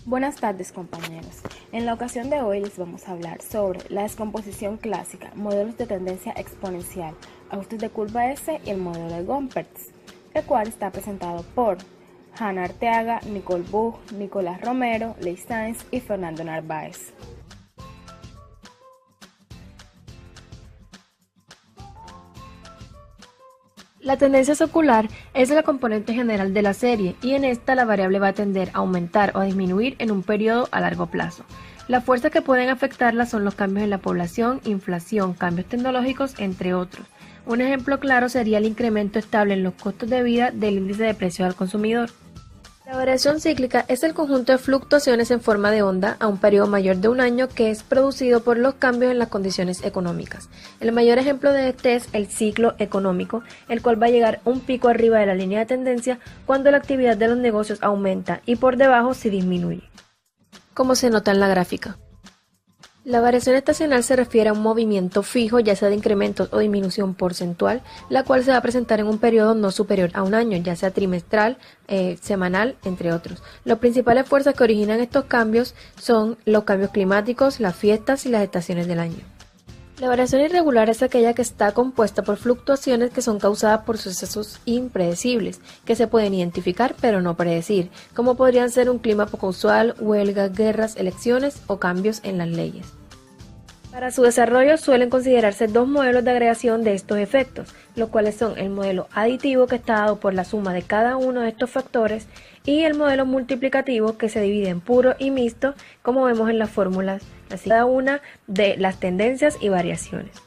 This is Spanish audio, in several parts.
Buenas tardes, compañeros. En la ocasión de hoy les vamos a hablar sobre la descomposición clásica, modelos de tendencia exponencial, ajustes de curva S y el modelo de Gompertz, el cual está presentado por Hanna Arteaga, Nicole Buch, Nicolás Romero, Leigh Sainz y Fernando Narváez. La tendencia secular es la componente general de la serie y en esta la variable va a tender a aumentar o a disminuir en un periodo a largo plazo. Las fuerzas que pueden afectarla son los cambios en la población, inflación, cambios tecnológicos, entre otros. Un ejemplo claro sería el incremento estable en los costos de vida del índice de precios al consumidor. La variación cíclica es el conjunto de fluctuaciones en forma de onda a un periodo mayor de un año que es producido por los cambios en las condiciones económicas. El mayor ejemplo de este es el ciclo económico, el cual va a llegar un pico arriba de la línea de tendencia cuando la actividad de los negocios aumenta y por debajo se disminuye, como se nota en la gráfica. La variación estacional se refiere a un movimiento fijo, ya sea de incremento o disminución porcentual, la cual se va a presentar en un periodo no superior a un año, ya sea trimestral, semanal, entre otros. Las principales fuerzas que originan estos cambios son los cambios climáticos, las fiestas y las estaciones del año. La variación irregular es aquella que está compuesta por fluctuaciones que son causadas por sucesos impredecibles, que se pueden identificar pero no predecir, como podrían ser un clima poco usual, huelgas, guerras, elecciones o cambios en las leyes. Para su desarrollo suelen considerarse dos modelos de agregación de estos efectos, los cuales son el modelo aditivo, que está dado por la suma de cada uno de estos factores, y el modelo multiplicativo, que se divide en puro y mixto, como vemos en las fórmulas, así cada una de las tendencias y variaciones.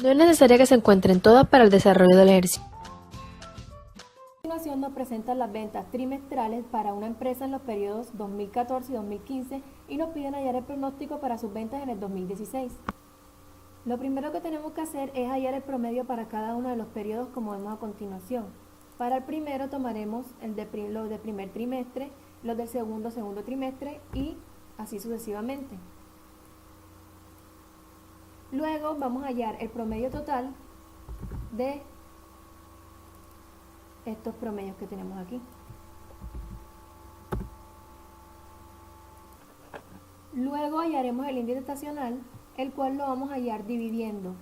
No es necesario que se encuentren todas para el desarrollo del ejercicio. A continuación nos presentan las ventas trimestrales para una empresa en los periodos 2014 y 2015 y nos piden hallar el pronóstico para sus ventas en el 2016. Lo primero que tenemos que hacer es hallar el promedio para cada uno de los periodos, como vemos a continuación. Para el primero tomaremos los del primer trimestre, los del segundo trimestre y así sucesivamente. Luego vamos a hallar el promedio total de estos promedios que tenemos aquí. Luego hallaremos el índice estacional, el cual lo vamos a hallar dividiendo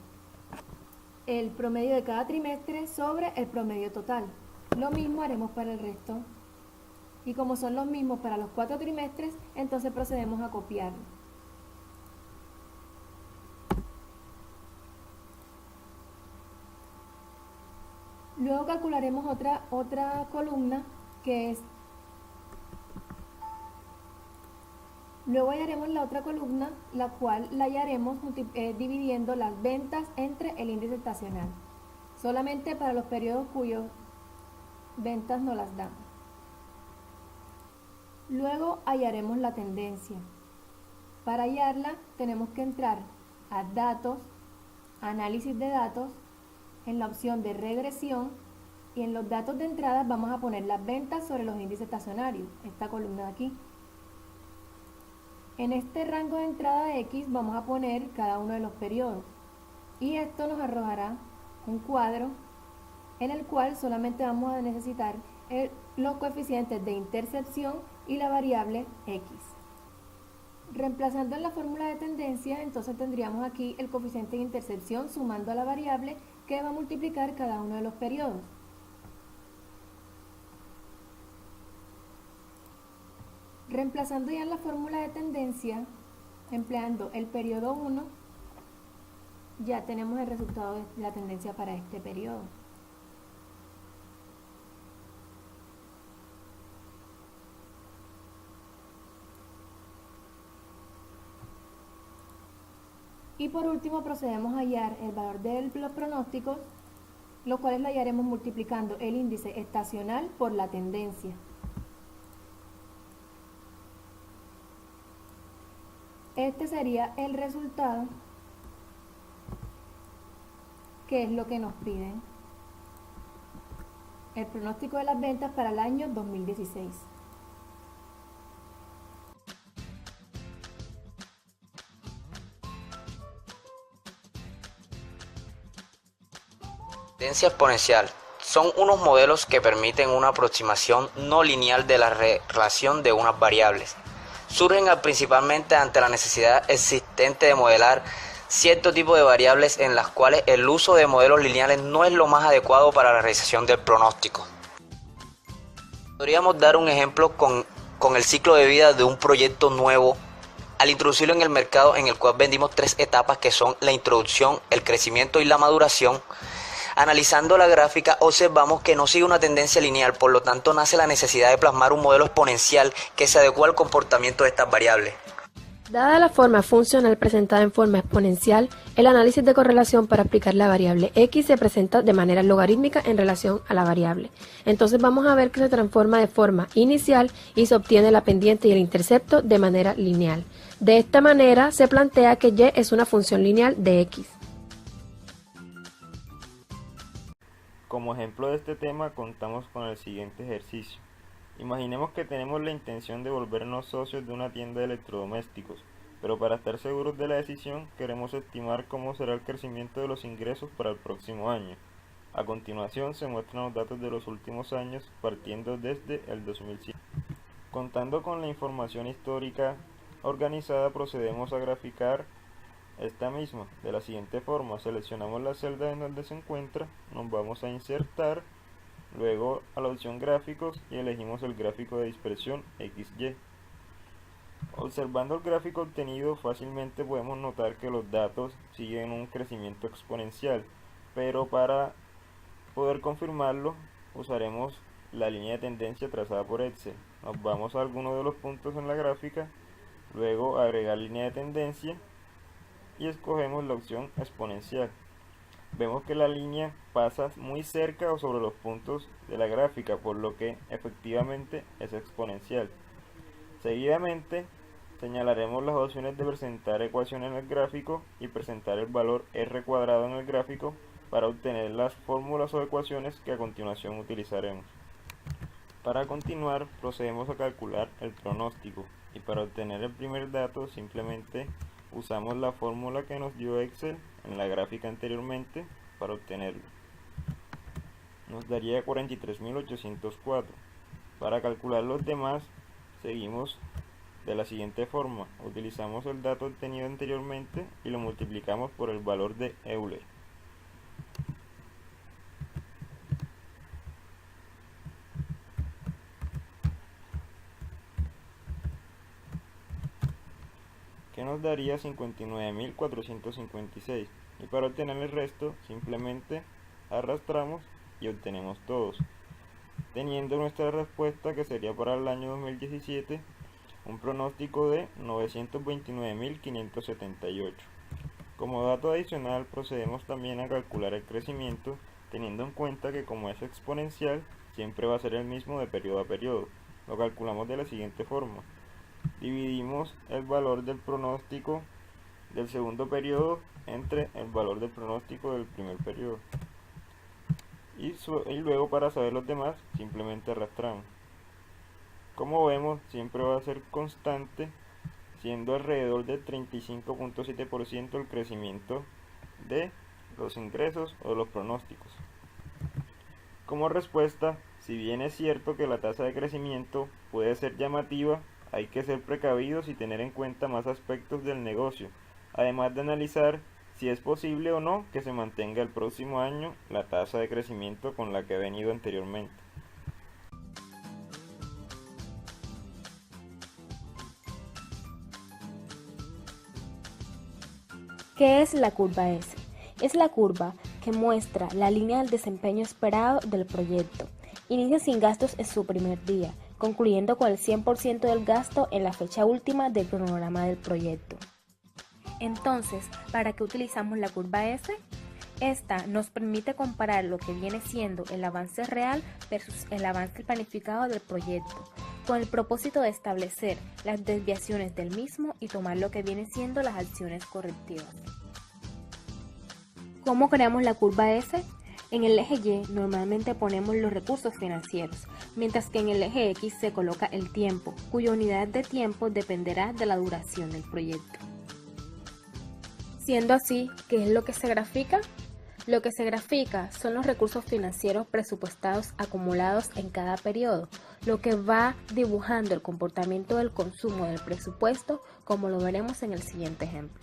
el promedio de cada trimestre sobre el promedio total. Lo mismo haremos para el resto. Y como son los mismos para los 4 trimestres, entonces procedemos a copiarlo. Luego calcularemos otra columna que es... Luego hallaremos la otra columna, la cual la hallaremos dividiendo las ventas entre el índice estacional, solamente para los periodos cuyas ventas no las damos. Luego hallaremos la tendencia. Para hallarla tenemos que entrar a datos, análisis de datos, en la opción de regresión, y en los datos de entrada vamos a poner las ventas sobre los índices estacionarios, esta columna de aquí. En este rango de entrada X vamos a poner cada uno de los periodos y esto nos arrojará un cuadro en el cual solamente vamos a necesitar los coeficientes de intercepción y la variable X. Reemplazando en la fórmula de tendencia, entonces tendríamos aquí el coeficiente de intercepción sumando a la variable que va a multiplicar cada uno de los periodos. Reemplazando ya en la fórmula de tendencia, empleando el periodo 1, ya tenemos el resultado de la tendencia para este periodo. Y por último procedemos a hallar el valor de los pronósticos, los cuales lo hallaremos multiplicando el índice estacional por la tendencia. Este sería el resultado, que es lo que nos piden. El pronóstico de las ventas para el año 2016. Tendencia exponencial son unos modelos que permiten una aproximación no lineal de la relación de unas variables. surgen principalmente ante la necesidad existente de modelar cierto tipo de variables en las cuales el uso de modelos lineales no es lo más adecuado para la realización del pronóstico. Podríamos dar un ejemplo con el ciclo de vida de un proyecto nuevo al introducirlo en el mercado, en el cual vendimos 3 etapas que son la introducción, el crecimiento y la maduración. Analizando la gráfica observamos que no sigue una tendencia lineal, por lo tanto nace la necesidad de plasmar un modelo exponencial que se adecue al comportamiento de estas variables. Dada la forma funcional presentada en forma exponencial, el análisis de correlación para aplicar la variable x se presenta de manera logarítmica en relación a la variable. Entonces vamos a ver que se transforma de forma inicial y se obtiene la pendiente y el intercepto de manera lineal. De esta manera se plantea que y es una función lineal de x. Como ejemplo de este tema contamos con el siguiente ejercicio. Imaginemos que tenemos la intención de volvernos socios de una tienda de electrodomésticos, pero para estar seguros de la decisión queremos estimar cómo será el crecimiento de los ingresos para el próximo año. A continuación se muestran los datos de los últimos años partiendo desde el 2007. Contando con la información histórica organizada procedemos a graficar esta misma de la siguiente forma. Seleccionamos la celda en donde se encuentra, nos vamos a insertar, luego a la opción gráficos y elegimos el gráfico de dispersión XY. Observando el gráfico obtenido fácilmente podemos notar que los datos siguen un crecimiento exponencial, pero para poder confirmarlo usaremos la línea de tendencia trazada por Excel. Nos vamos a alguno de los puntos en la gráfica, luego agregar línea de tendencia y escogemos la opción exponencial. Vemos que la línea pasa muy cerca o sobre los puntos de la gráfica, por lo que efectivamente es exponencial. Seguidamente señalaremos las opciones de presentar ecuación en el gráfico y presentar el valor r cuadrado en el gráfico para obtener las fórmulas o ecuaciones que a continuación utilizaremos. Para continuar procedemos a calcular el pronóstico y para obtener el primer dato simplemente usamos la fórmula que nos dio Excel en la gráfica anteriormente para obtenerlo. Nos daría 43.804. Para calcular los demás seguimos de la siguiente forma. Utilizamos el dato obtenido anteriormente y lo multiplicamos por el valor de Euler. Que nos daría 59.456, y para obtener el resto simplemente arrastramos y obtenemos todos, teniendo nuestra respuesta que sería para el año 2017 un pronóstico de 929.578. Como dato adicional procedemos también a calcular el crecimiento, teniendo en cuenta que como es exponencial siempre va a ser el mismo de periodo a periodo. Lo calculamos de la siguiente forma. Dividimos el valor del pronóstico del segundo periodo entre el valor del pronóstico del primer periodo. Y luego para saber los demás simplemente arrastramos. Como vemos siempre va a ser constante, siendo alrededor del 35.7% el crecimiento de los ingresos o de los pronósticos. Como respuesta, si bien es cierto que la tasa de crecimiento puede ser llamativa, hay que ser precavidos y tener en cuenta más aspectos del negocio, además de analizar si es posible o no que se mantenga el próximo año la tasa de crecimiento con la que ha venido anteriormente. ¿Qué es la curva S? Es la curva que muestra la línea del desempeño esperado del proyecto. Inicia sin gastos en su primer día, concluyendo con el 100% del gasto en la fecha última del cronograma del proyecto. Entonces, ¿para qué utilizamos la curva S? Esta nos permite comparar lo que viene siendo el avance real versus el avance planificado del proyecto, con el propósito de establecer las desviaciones del mismo y tomar lo que viene siendo las acciones correctivas. ¿Cómo creamos la curva S? En el eje Y normalmente ponemos los recursos financieros, mientras que en el eje X se coloca el tiempo, cuya unidad de tiempo dependerá de la duración del proyecto. Siendo así, ¿qué es lo que se grafica? Lo que se grafica son los recursos financieros presupuestados acumulados en cada periodo, lo que va dibujando el comportamiento del consumo del presupuesto, como lo veremos en el siguiente ejemplo.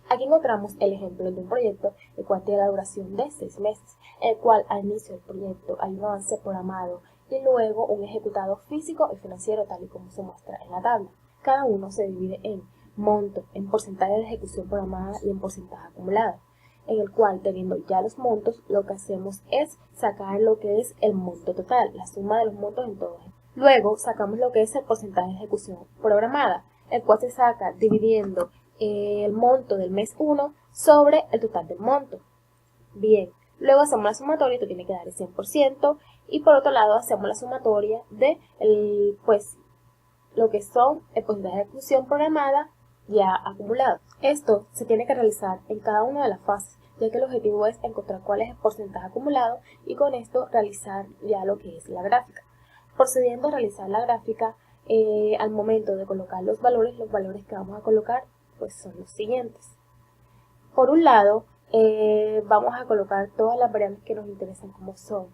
Aquí encontramos el ejemplo de un proyecto el cual tiene la duración de 6 meses, el cual al inicio del proyecto hay un avance programado y luego un ejecutado físico y financiero tal y como se muestra en la tabla. Cada uno se divide en monto, en porcentaje de ejecución programada y en porcentaje acumulado, en el cual, teniendo ya los montos, lo que hacemos es sacar lo que es el monto total, la suma de los montos en todos. Luego sacamos lo que es el porcentaje de ejecución programada, el cual se saca dividiendo el monto del mes 1 sobre el total del monto. Bien, luego hacemos la sumatoria, esto tiene que dar el 100%, y por otro lado hacemos la sumatoria de lo que son el porcentaje de ejecución programada ya acumulado. Esto se tiene que realizar en cada una de las fases, ya que el objetivo es encontrar cuál es el porcentaje acumulado y con esto realizar ya lo que es la gráfica. Procediendo a realizar la gráfica, al momento de colocar los valores que vamos a colocar pues son los siguientes. Por un lado, vamos a colocar todas las variables que nos interesan, como son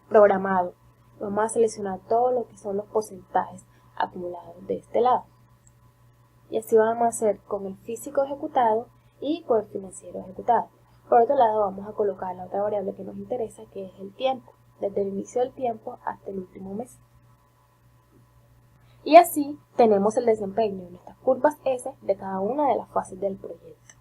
programado. Vamos a seleccionar todo lo que son los porcentajes acumulados de este lado. Y así vamos a hacer con el físico ejecutado y con el financiero ejecutado. Por otro lado, vamos a colocar la otra variable que nos interesa, que es el tiempo, desde el inicio del tiempo hasta el último mes. Y así tenemos el desempeño de nuestras curvas S de cada una de las fases del proyecto.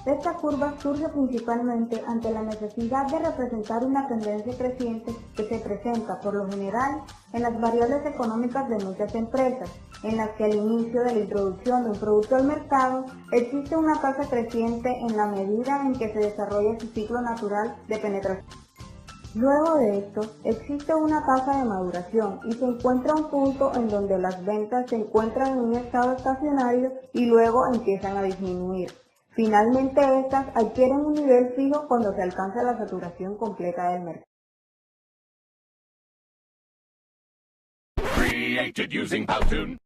Esta curva surge principalmente ante la necesidad de representar una tendencia creciente que se presenta por lo general en las variables económicas de muchas empresas, en las que al inicio de la introducción de un producto al mercado existe una tasa creciente en la medida en que se desarrolla su ciclo natural de penetración. Luego de esto, existe una tasa de maduración y se encuentra un punto en donde las ventas se encuentran en un estado estacionario y luego empiezan a disminuir. Finalmente, estas adquieren un nivel fijo cuando se alcanza la saturación completa del mercado. Created using Powtoon.